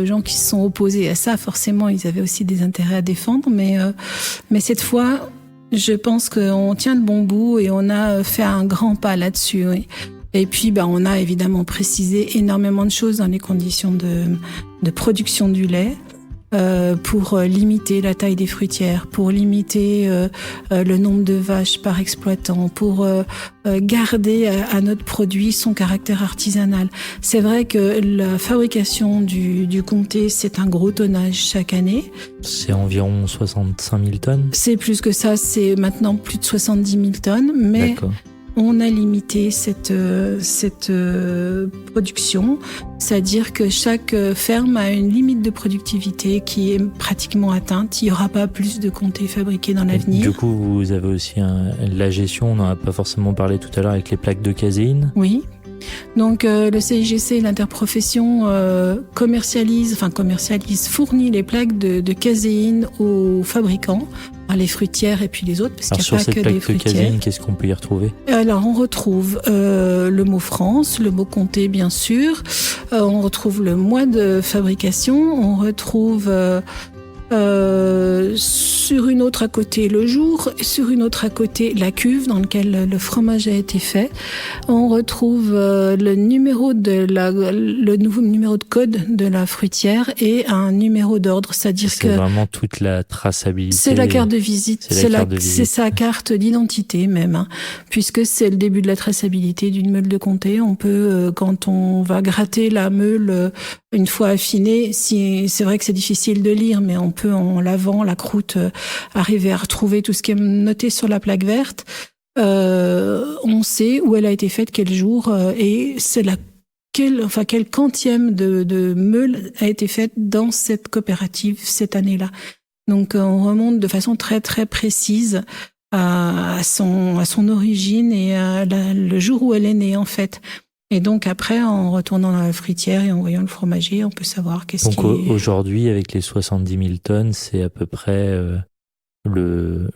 gens qui se sont opposés à ça. Forcément, ils avaient aussi des intérêts à défendre. Mais cette fois, je pense qu'on tient le bon bout et on a fait un grand pas là-dessus, oui. Et puis, on a évidemment précisé énormément de choses dans les conditions de production du lait. pour limiter la taille des fruitières, pour limiter le nombre de vaches par exploitant, pour garder à notre produit son caractère artisanal. C'est vrai que la fabrication du comté, c'est un gros tonnage chaque année. C'est environ 65 000 tonnes. C'est plus que ça, c'est maintenant plus de 70 000 tonnes, mais D'accord. on a limité cette production, c'est-à-dire que chaque ferme a une limite de productivité qui est pratiquement atteinte. Il n'y aura pas plus de comtés fabriqués dans l'avenir. Du coup, vous avez aussi la gestion, on n'en a pas forcément parlé tout à l'heure, avec les plaques de caséine. Oui. Donc le CIGC, l'interprofession, fournit les plaques de caséine aux fabricants, les fruitières et puis les autres, parce qu'il n'y a pas que des fruitières. Sur cette plaque de caséine, qu'est-ce qu'on peut y retrouver? Alors on retrouve le mot France, le mot comté bien sûr, on retrouve le mois de fabrication, on retrouve sur une autre à côté le jour, sur une autre à côté la cuve dans laquelle le fromage a été fait. On retrouve le nouveau numéro de code de la fruitière et un numéro d'ordre, c'est-à-dire que c'est vraiment toute la traçabilité. C'est la carte de visite, c'est sa carte d'identité même, hein, puisque c'est le début de la traçabilité d'une meule de comté. On peut, quand on va gratter la meule une fois affinée, c'est vrai que c'est difficile de lire, mais on peut en lavant la croûte arriver à retrouver tout ce qui est noté sur la plaque verte. On sait où elle a été faite, quel jour, et c'est quel quantième de meule a été faite dans cette coopérative cette année-là. Donc on remonte de façon très très précise à son origine et le jour où elle est née en fait. Et donc après, en retournant dans la fruitière et en voyant le fromager, on peut savoir qu'est-ce qui est... Donc aujourd'hui, avec les 70 000 tonnes, c'est à peu près le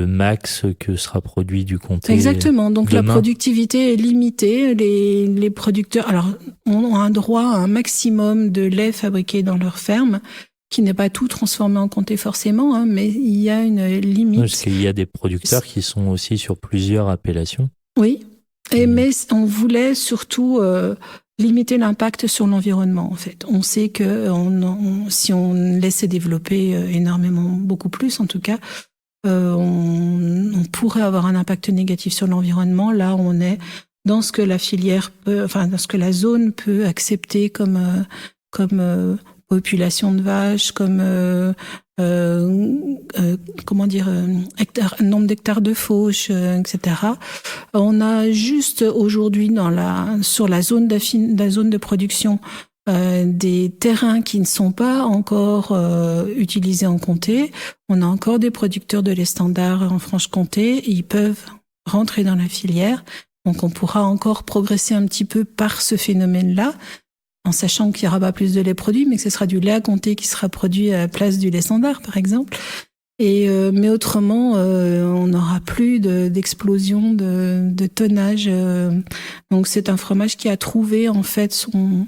max que sera produit du comté. Exactement. Donc demain. La productivité est limitée. Les producteurs, alors, ont un droit à un maximum de lait fabriqué dans leur ferme, qui n'est pas tout transformé en comté forcément, hein, mais il y a une limite. Parce qu'il y a des producteurs qui sont aussi sur plusieurs appellations. Oui. Mais on voulait surtout limiter l'impact sur l'environnement, en fait. On sait que si on laissait développer énormément, beaucoup plus en tout cas, on pourrait avoir un impact négatif sur l'environnement. Là, on est dans ce que la filière peut, dans ce que la zone peut accepter comme population de vaches, comme nombre d'hectares de fauche, etc. On a juste aujourd'hui sur la zone de production des terrains qui ne sont pas encore utilisés en comté. On a encore des producteurs de lait standard en Franche-Comté. Ils peuvent rentrer dans la filière. Donc on pourra encore progresser un petit peu par ce phénomène-là, en sachant qu'il n'y aura pas plus de lait produit, mais que ce sera du lait à comté qui sera produit à la place du lait standard, par exemple. Mais autrement, on n'aura plus d'explosion de tonnage. Donc c'est un fromage qui a trouvé en fait son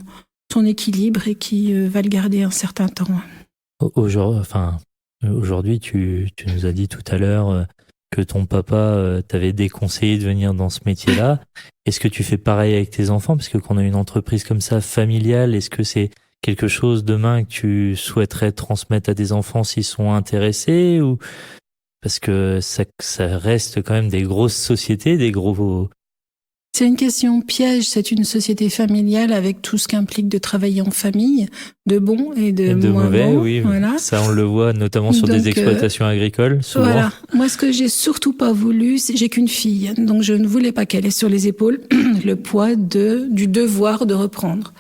équilibre et qui va le garder un certain temps. Aujourd'hui, tu nous as dit tout à l'heure que ton papa t'avait déconseillé de venir dans ce métier-là. Est-ce que tu fais pareil avec tes enfants? Parce que quand on a une entreprise comme ça, familiale, est-ce que c'est quelque chose demain que tu souhaiterais transmettre à tes enfants s'ils sont intéressés, ou parce que ça reste quand même des grosses sociétés, des gros... C'est une question piège. C'est une société familiale avec tout ce qu'implique de travailler en famille, de bon et de moins mauvais, bon. Oui. Voilà. Ça, on le voit notamment sur des exploitations agricoles, souvent. Voilà. Moi, ce que j'ai surtout pas voulu, j'ai qu'une fille. Donc, je ne voulais pas qu'elle ait sur les épaules le poids du devoir de reprendre.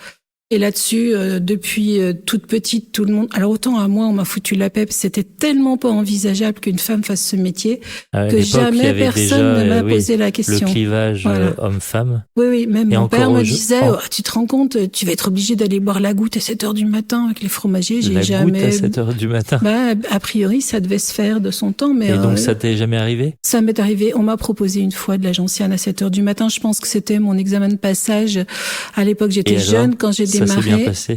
Et là-dessus, depuis toute petite, tout le monde... Alors autant à moi, on m'a foutu la paix, c'était tellement pas envisageable qu'une femme fasse ce métier que jamais personne ne m'a posé la question. Le clivage homme-femme. Oui, même mon père me disait, tu te rends compte, tu vas être obligé d'aller boire la goutte à 7h du matin avec les fromagers. Goutte à 7h du matin. A priori, ça devait se faire de son temps. Mais et donc ça t'est jamais arrivé? Ça m'est arrivé. On m'a proposé une fois de la gentiane à 7h du matin. Je pense que c'était mon examen de passage. À l'époque, j'étais jeune, quand j'ai démarré.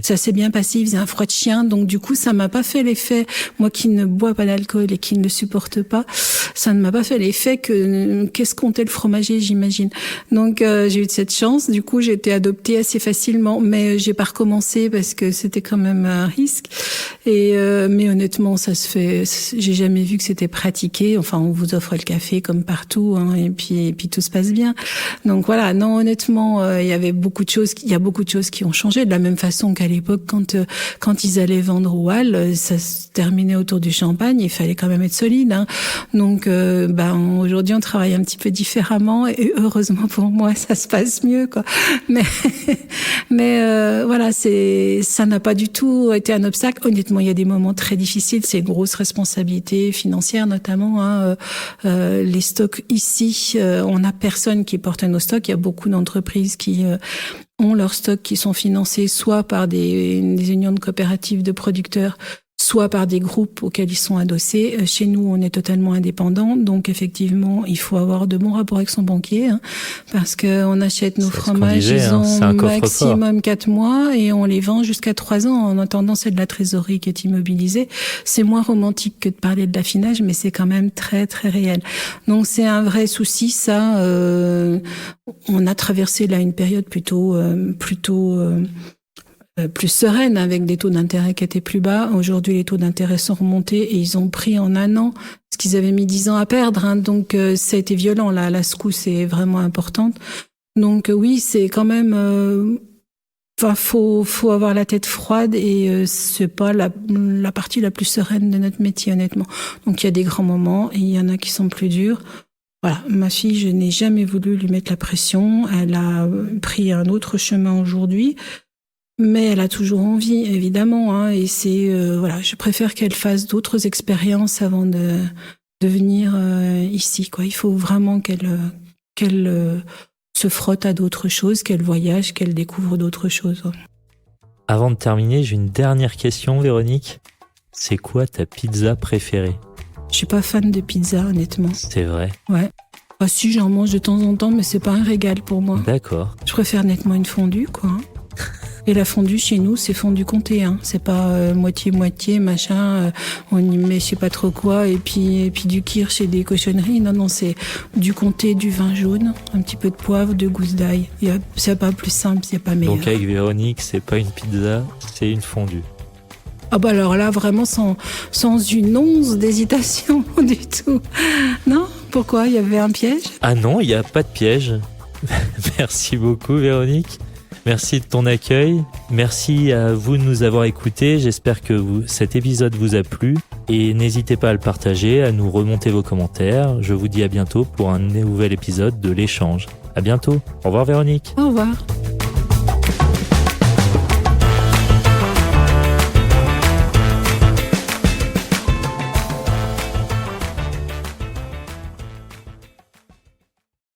Ça s'est bien passé, il faisait un froid de chien, donc du coup ça m'a pas fait l'effet, moi qui ne bois pas d'alcool et qui ne le supporte pas, ça ne m'a pas fait l'effet qu'est-ce comptait le fromager, j'imagine. Donc j'ai eu de cette chance, du coup j'ai été adoptée assez facilement, mais j'ai pas recommencé parce que c'était quand même un risque. Mais honnêtement, ça se fait. J'ai jamais vu que c'était pratiqué. Enfin, on vous offre le café comme partout, hein, et puis tout se passe bien. Donc voilà. Non, honnêtement, il y a beaucoup de choses qui ont changé. De la même façon qu'à l'époque, quand ils allaient vendre au hall, ça se terminait autour du champagne. Il fallait quand même être solide. Hein. Donc, aujourd'hui, on travaille un petit peu différemment, et heureusement pour moi, ça se passe mieux, quoi. Mais voilà, ça n'a pas du tout été un obstacle. Honnêtement, il y a des moments très difficiles. C'est une grosse responsabilité financière, notamment. Hein. Les stocks ici, on n'a personne qui porte nos stocks. Il y a beaucoup d'entreprises qui ont leurs stocks qui sont financés soit par des unions de coopératives de producteurs, soit par des groupes auxquels ils sont adossés. Chez nous, on est totalement indépendant, donc effectivement, il faut avoir de bons rapports avec son banquier, hein, parce que on achète nos fromages, ils ont maximum 4 mois et on les vend jusqu'à 3 ans. En attendant, c'est de la trésorerie qui est immobilisée. C'est moins romantique que de parler de l'affinage, mais c'est quand même très très réel. Donc c'est un vrai souci, ça. On a traversé là une période plutôt plus sereine, avec des taux d'intérêt qui étaient plus bas. Aujourd'hui, les taux d'intérêt sont remontés et ils ont pris en un an ce qu'ils avaient mis 10 ans à perdre. Hein. Donc, ça a été violent. Là, la secousse est vraiment importante. Donc, oui, c'est quand même... faut avoir la tête froide et c'est pas la partie la plus sereine de notre métier, honnêtement. Donc, il y a des grands moments et il y en a qui sont plus durs. Voilà, ma fille, je n'ai jamais voulu lui mettre la pression. Elle a pris un autre chemin aujourd'hui. Mais elle a toujours envie, évidemment, hein, et c'est je préfère qu'elle fasse d'autres expériences avant de venir ici, quoi. Il faut vraiment qu'elle se frotte à d'autres choses, qu'elle voyage, qu'elle découvre d'autres choses. Ouais. Avant de terminer, j'ai une dernière question, Véronique. C'est quoi ta pizza préférée ? Je suis pas fan de pizza, honnêtement. C'est vrai ? Ouais. Ah si, j'en mange de temps en temps, mais c'est pas un régal pour moi. D'accord. Je préfère nettement une fondue, quoi. Et la fondue chez nous, c'est fondue comté, hein. C'est pas moitié-moitié, machin, on y met je sais pas trop quoi, et puis du kirsch et des cochonneries. Non, c'est du comté, du vin jaune, un petit peu de poivre, de gousse d'ail. C'est pas plus simple, c'est pas meilleur. Donc avec Véronique, c'est pas une pizza, c'est une fondue. Ah bah alors là, vraiment sans une once d'hésitation du tout. Non ? Pourquoi ? Il y avait un piège ? Ah non, il n'y a pas de piège. Merci beaucoup, Véronique. Merci de ton accueil. Merci à vous de nous avoir écoutés. J'espère que cet épisode vous a plu. Et n'hésitez pas à le partager, à nous remonter vos commentaires. Je vous dis à bientôt pour un nouvel épisode de l'Échange. À bientôt. Au revoir, Véronique. Au revoir.